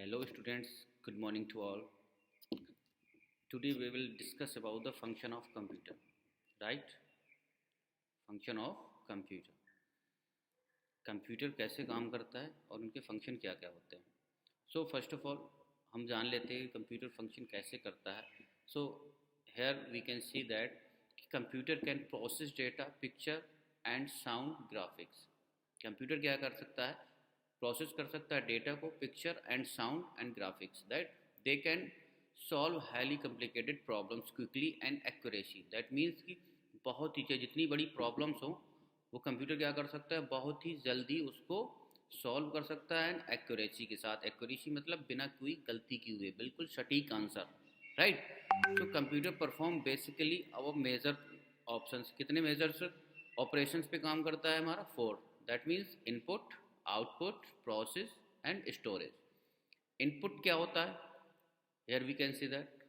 Hello students, good morning to all. Today we will discuss about the function of computer, right? Function of computer. Computer कैसे काम करता है और उनके function क्या क्या होते हैं. सो फर्स्ट ऑफ ऑल हम जान लेते हैं कंप्यूटर फंक्शन कैसे करता है. So here we can see that computer can process data, picture and sound, graphics. Computer क्या कर सकता है? प्रोसेस कर सकता है डेटा को, picture and sound and graphics. That they can solve highly complicated problems quickly and accuracy. That means कि बहुत ही जितनी बड़ी प्रॉब्लम्स हो वो कंप्यूटर क्या कर सकता है, बहुत ही जल्दी उसको सॉल्व कर सकता है एंड एक्यूरेसी के साथ. एक्यूरेसी मतलब बिना कोई गलती किए हुए बिल्कुल सटीक आंसर, राइट. तो कंप्यूटर परफॉर्म बेसिकली अब मेजर ऑप्शंस, कितने मेजर्स ऑपरेशंस पे काम करता है हमारा? 4. That means input, output, process and storage. Input क्या होता है? Here we can see that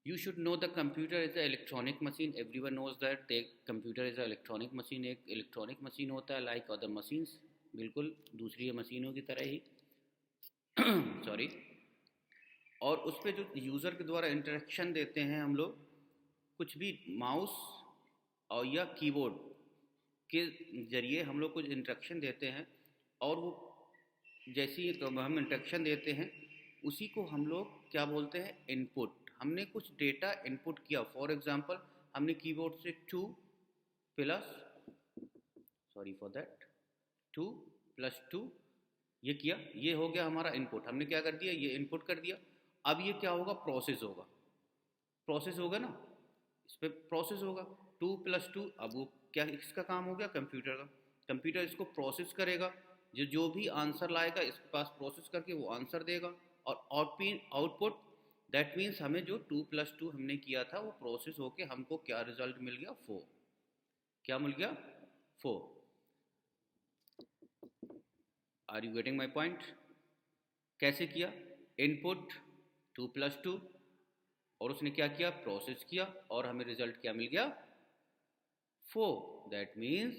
you should know the computer is an electronic machine. Everyone knows that the computer is an electronic machine. एक electronic machine होता है like other machines, बिल्कुल दूसरी मशीनों की तरह ही सॉरी. और उस पर जो यूज़र के द्वारा इंटरेक्शन देते हैं हम लोग, कुछ भी माउस और या कीबोर्ड के ज़रिए हम लोग कुछ इंटरेक्शन देते हैं, और वो जैसे ही हम इंटरेक्शन देते हैं उसी को हम लोग क्या बोलते हैं? इनपुट. हमने कुछ डेटा इनपुट किया. फॉर एग्जांपल हमने कीबोर्ड से 2 + 2 ये किया, ये हो गया हमारा इनपुट. हमने क्या कर दिया? ये इनपुट कर दिया. अब ये क्या होगा? प्रोसेस होगा. प्रोसेस होगा ना, इस पर प्रोसेस होगा. 2 + 2, अब वो क्या इसका काम हो गया? कंप्यूटर का. कंप्यूटर इसको प्रोसेस करेगा, जो भी आंसर लाएगा इसके पास प्रोसेस करके वो आंसर देगा. और आउटपुट दैट मीन्स हमें जो 2 + 2 हमने किया था वो प्रोसेस होके हमको क्या रिजल्ट मिल गया? 4. क्या मिल गया? 4. Are you getting my point? कैसे किया? इनपुट 2 + 2 और उसने क्या किया? प्रोसेस किया और हमें रिजल्ट क्या मिल गया? 4. दैट मीन्स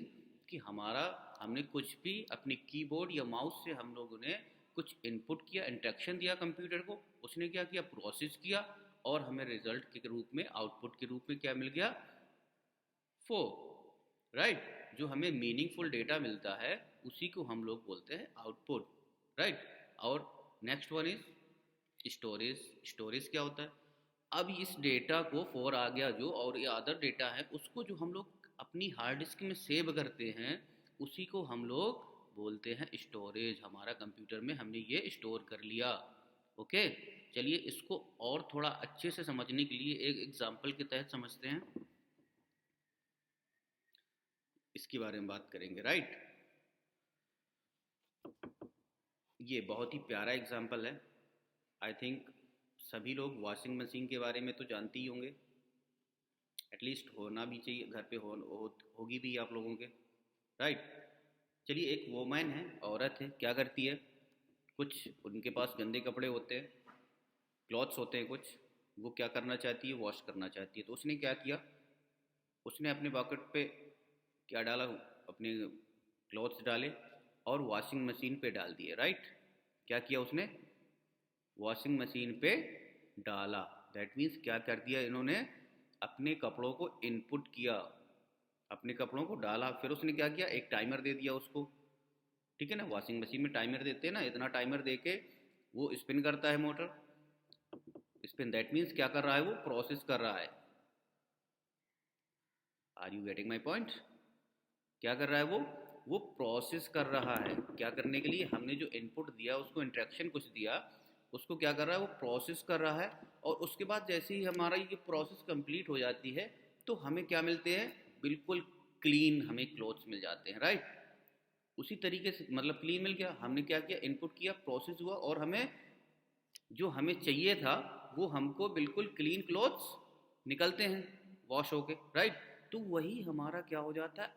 कि हमने कुछ भी अपनी कीबोर्ड या माउस से हम लोगों ने कुछ इनपुट किया, इंस्ट्रक्शन दिया कंप्यूटर को, उसने क्या किया? प्रोसेस किया और हमें रिजल्ट के रूप में, आउटपुट के रूप में क्या मिल गया? 4. राइट. जो हमें मीनिंगफुल डेटा मिलता है उसी को हम लोग बोलते हैं आउटपुट, राइट. और next one is storage. Storage क्या होता है? अब इस डेटा को 4 आ गया जो, और ये अदर डेटा है उसको जो हम लोग अपनी हार्ड डिस्क में सेव करते हैं उसी को हम लोग बोलते हैं स्टोरेज. हमारा कंप्यूटर में हमने ये स्टोर कर लिया. ओके, चलिए इसको और थोड़ा अच्छे से समझने के लिए एक एग्जांपल के तहत समझते हैं, इसके बारे में बात करेंगे, राइट. ये बहुत ही प्यारा एग्जांपल है. आई थिंक सभी लोग वॉशिंग मशीन के बारे में तो जानते ही होंगे, एटलीस्ट होना भी चाहिए घर पे, होगी भी आप लोगों के, राइट. चलिए एक वोमैन है, औरत है, क्या करती है? कुछ उनके पास गंदे कपड़े होते हैं, क्लॉथ्स होते हैं कुछ, वो क्या करना चाहती है? वॉश करना चाहती है. तो उसने क्या किया? उसने अपने बकेट पे क्या डाला? अपने क्लॉथ्स डाले और वॉशिंग मशीन पे डाल दिए, राइट. क्या किया उसने? वॉशिंग मशीन पे डाला. दैट मीन्स क्या कर दिया इन्होंने? अपने कपड़ों को इनपुट किया, अपने कपड़ों को डाला. फिर उसने क्या किया? एक टाइमर दे दिया उसको, ठीक है ना. वॉशिंग मशीन में टाइमर देते हैं ना, इतना टाइमर दे के वो स्पिन करता है मोटर. स्पिन दैट मीन्स क्या कर रहा है? वो प्रोसेस कर रहा है. Are you getting my point? क्या कर रहा है वो प्रोसेस कर रहा है. क्या करने के लिए? हमने जो इनपुट दिया, उसको इंस्ट्रक्शन कुछ दिया, उसको क्या कर रहा है? वो प्रोसेस कर रहा है. और उसके बाद जैसे ही हमारा ये प्रोसेस कंप्लीट हो जाती है तो हमें क्या मिलते हैं? बिल्कुल क्लीन हमें क्लोथ्स मिल जाते हैं, राइट. उसी तरीके से मतलब क्लीन मिल गया. हमने क्या किया? इनपुट किया, प्रोसेस हुआ और हमें जो हमें चाहिए था वो हमको बिल्कुल क्लीन क्लोथ्स निकलते हैं वॉश होके, राइट. तो वही हमारा क्या हो जाता है?